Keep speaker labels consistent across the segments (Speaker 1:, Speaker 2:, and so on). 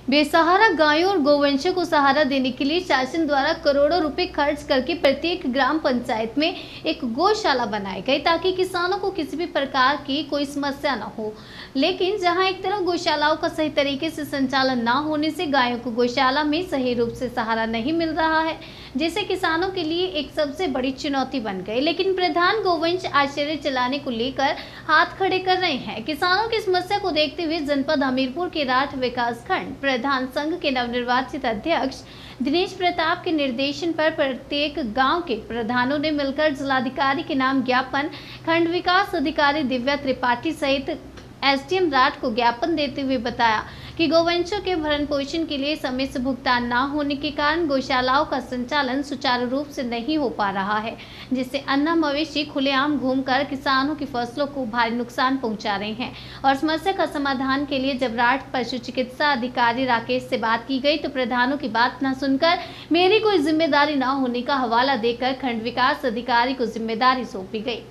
Speaker 1: बेसहारा गायों और गोवंशों को सहारा देने के लिए शासन द्वारा करोड़ों रुपए खर्च करके प्रत्येक ग्राम पंचायत में एक गौशाला बनाई गई ताकि किसानों को किसी भी प्रकार की कोई समस्या न हो। लेकिन जहां एक तरफ गौशालाओं का सही तरीके से संचालन न होने से गायों को गौशाला में सही रूप से सहारा नहीं मिल रहा है, जिससे किसानों के लिए एक सबसे बड़ी चुनौती बन गई। लेकिन प्रधान गोवंश आश्चर्य चलाने को लेकर हाथ खड़े कर रहे हैं। किसानों की समस्या को देखते हुए जनपद हमीरपुर के राठ विकास खंड प्रधान संघ के नवनिर्वाचित अध्यक्ष दिनेश प्रताप के निर्देशन पर प्रत्येक गांव के प्रधानों ने मिलकर जिलाधिकारी के नाम ज्ञापन, खंड विकास अधिकारी दिव्या त्रिपाठी सहित एसडीएम राठ को ज्ञापन देते हुए बताया कि गौवंशों के भरण पोषण के लिए समय से भुगतान न होने के कारण गौशालाओं का संचालन सुचारू रूप से नहीं हो पा रहा है, जिससे अन्ना मवेशी खुलेआम घूमकर किसानों की फसलों को भारी नुकसान पहुंचा रहे हैं। और समस्या का समाधान के लिए जब राठ पशु चिकित्सा अधिकारी राकेश से बात की गई तो प्रधानों की बात न सुनकर मेरी कोई जिम्मेदारी न होने का हवाला देकर खंड विकास अधिकारी को जिम्मेदारी सौंपी गई।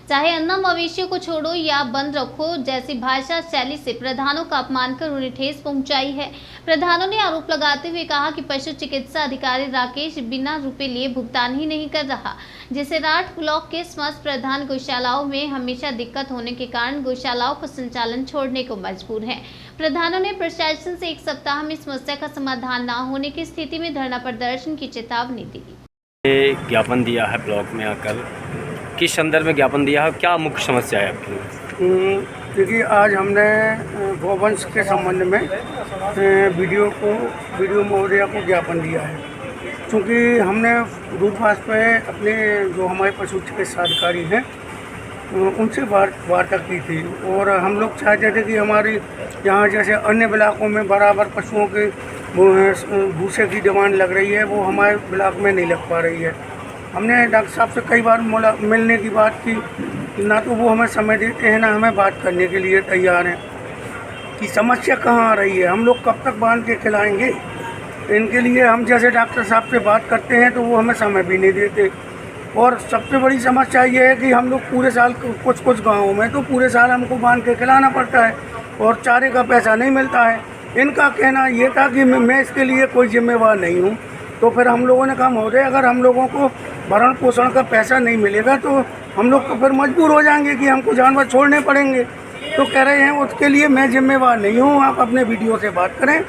Speaker 1: चाहे अन्ना मवेशियों को छोड़ो या बंद रखो जैसी भाषा शैली से प्रधानों का अपमान कर उन्हें ठेस पहुंचाई है। प्रधानों ने आरोप लगाते हुए कहा कि पशु चिकित्सा अधिकारी राकेश बिना रुपए लिए भुगतान ही नहीं कर रहा, जिससे राठ ब्लॉक के समस्त प्रधान गौशालाओं में हमेशा दिक्कत होने के कारण गौशालाओं का संचालन छोड़ने को मजबूर हैं। प्रधानों ने प्रशासन से एक सप्ताह में समस्या का समाधान न होने की स्थिति में धरना प्रदर्शन की चेतावनी दी।
Speaker 2: ज्ञापन दिया है ब्लॉक में आकर, किस संदर्भ में ज्ञापन दिया है, क्या मुख्य समस्या है आपकी?
Speaker 3: क्योंकि आज हमने गौवंश के संबंध में वीडियो महोदया को ज्ञापन दिया है, क्योंकि हमने दूरभाष पे अपने जो हमारे पशु चिकित्सा अधिकारी हैं उनसे वार्ता की थी और हम लोग चाहते थे कि हमारी यहाँ जैसे अन्य ब्लॉकों में बराबर पशुओं के भूसे की डिमांड लग रही है, वो हमारे ब्लॉक में नहीं लग पा रही है। हमने डॉक्टर साहब से कई बार मिलने की बात की, ना तो वो हमें समय देते हैं ना हमें बात करने के लिए तैयार हैं कि समस्या कहाँ आ रही है, हम लोग कब तक बांध के खिलाएंगे इनके लिए। हम जैसे डॉक्टर साहब से बात करते हैं तो वो हमें समय भी नहीं देते। और सबसे बड़ी समस्या ये है कि हम लोग पूरे साल कुछ गाँवों में तो पूरे साल हमको बांध के खिलाना पड़ता है और चारे का पैसा नहीं मिलता है। इनका कहना ये था कि मैं इसके लिए कोई जिम्मेवार नहीं हूँ। तो फिर हम लोगों ने कहा महोदय, अगर हम लोगों को भरण पोषण का पैसा नहीं मिलेगा तो हम लोग तो फिर मजबूर हो जाएंगे कि हमको जानवर छोड़ने पड़ेंगे। तो कह रहे हैं उसके लिए मैं जिम्मेवार नहीं हूँ, आप अपने वीडियो से बात करें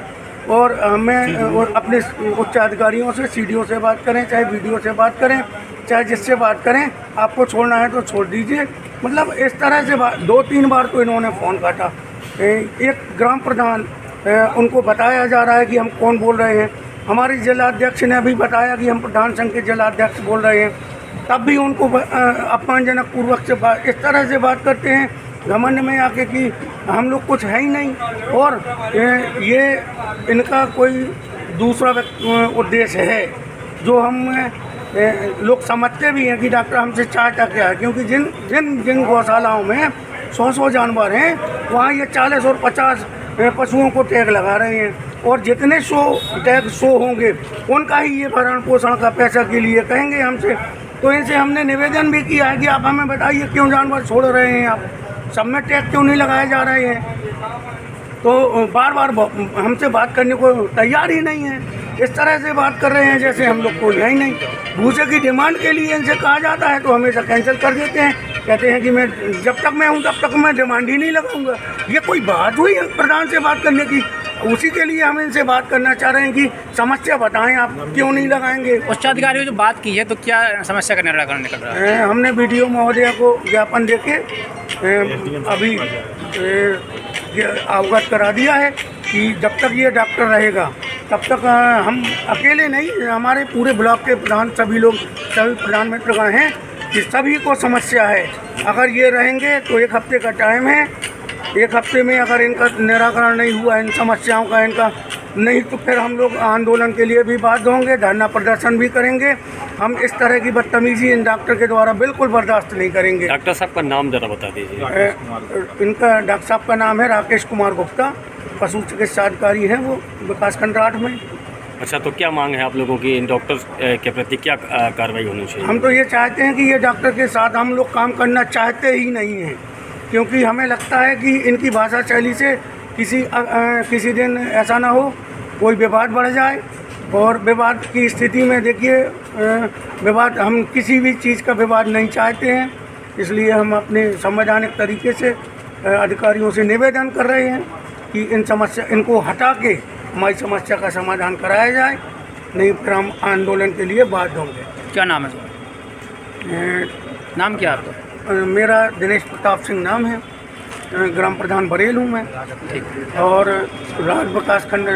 Speaker 3: और और अपने उच्च अधिकारियों से सीडीओ से बात करें, चाहे वीडियो से बात करें, चाहे जिससे बात करें, आपको छोड़ना है तो छोड़ दीजिए। मतलब इस तरह से 2-3 बार तो इन्होंने फ़ोन काटा। एक ग्राम प्रधान उनको बताया जा रहा है कि हम कौन बोल रहे हैं, हमारे जिलाध्यक्ष ने अभी बताया कि हम प्रधान संघ के जिलाध्यक्ष बोल रहे हैं, तब भी उनको अपमानजनक पूर्वक से इस तरह से बात करते हैं घमंड में आके कि हम लोग कुछ है ही नहीं। और ये इनका कोई दूसरा उद्देश्य है जो हम लोग समझते भी हैं कि डॉक्टर हमसे चाहता क्या है, क्योंकि जिन गौशालाओं में 100 जानवर हैं वहाँ ये 40 और 50 पशुओं को टैग लगा रहे हैं और जितने 100 होंगे उनका ही ये भरण पोषण का पैसा के लिए कहेंगे हमसे। तो इनसे हमने निवेदन भी किया है कि आप हमें बताइए क्यों जानवर छोड़ रहे हैं, आप सब में टैग क्यों नहीं लगाए जा रहे हैं। तो बार बार हमसे बात करने को तैयार ही नहीं है, इस तरह से बात कर रहे हैं जैसे हम लोग को है ही नहीं। भूसे की डिमांड के लिए इनसे कहा जाता है तो हमेशा कैंसिल कर देते हैं, कहते हैं कि मैं जब तक मैं हूँ तब तक मैं डिमांड ही नहीं लगाऊंगा। ये कोई बात हुई प्रधान से बात करने की? उसी के लिए हम इनसे बात करना चाह रहे हैं कि समस्या बताएं, आप क्यों नहीं लगाएंगे।
Speaker 4: उच्च अधिकारी जो बात की है तो क्या समस्या का निराकरण निकल रहा है?
Speaker 3: हमने वीडियो महोदया को ज्ञापन देके अभी अवगत करा दिया है कि जब तक ये डॉक्टर रहेगा तब तक हम अकेले नहीं, हमारे पूरे ब्लॉक के प्रधान सभी प्रधान मित्रगण हैं कि सभी को समस्या है। अगर ये रहेंगे तो 1 हफ्ते का टाइम है, 1 हफ्ते में अगर इनका निराकरण नहीं हुआ इन समस्याओं का इनका नहीं तो फिर हम लोग आंदोलन के लिए भी बाध्य होंगे, धरना प्रदर्शन भी करेंगे। हम इस तरह की बदतमीजी इन डॉक्टर के द्वारा बिल्कुल बर्दाश्त नहीं करेंगे।
Speaker 2: डॉक्टर साहब का नाम ज़रा बता दीजिए।
Speaker 3: इनका डॉक्टर साहब का नाम है राकेश कुमार गुप्ता, पशु चिकित्सा अधिकारी हैं वो विकासखंड राठ में।
Speaker 2: अच्छा, तो क्या मांग है आप लोगों की इन डॉक्टर के प्रति, क्या कार्रवाई होनी चाहिए?
Speaker 3: हम तो ये चाहते हैं कि ये डॉक्टर के साथ हम लोग काम करना चाहते ही नहीं हैं, क्योंकि हमें लगता है कि इनकी भाषा शैली से किसी दिन ऐसा ना हो कोई विवाद बढ़ जाए, और विवाद की स्थिति में देखिए विवाद, हम किसी भी चीज़ का विवाद नहीं चाहते हैं, इसलिए हम अपने संवैधानिक तरीके से अधिकारियों से निवेदन कर रहे हैं कि इनको हटा के हमारी समस्या का समाधान कराया जाए, नहीं फिर हम आंदोलन के लिए बाध्य होंगे।
Speaker 4: क्या नाम है तुम्हारा? नाम क्या है आपका?
Speaker 3: मेरा दिनेश प्रताप सिंह नाम है, ग्राम प्रधान बरेल हूँ मैं,
Speaker 4: ठीक।
Speaker 3: और राज विकास खंड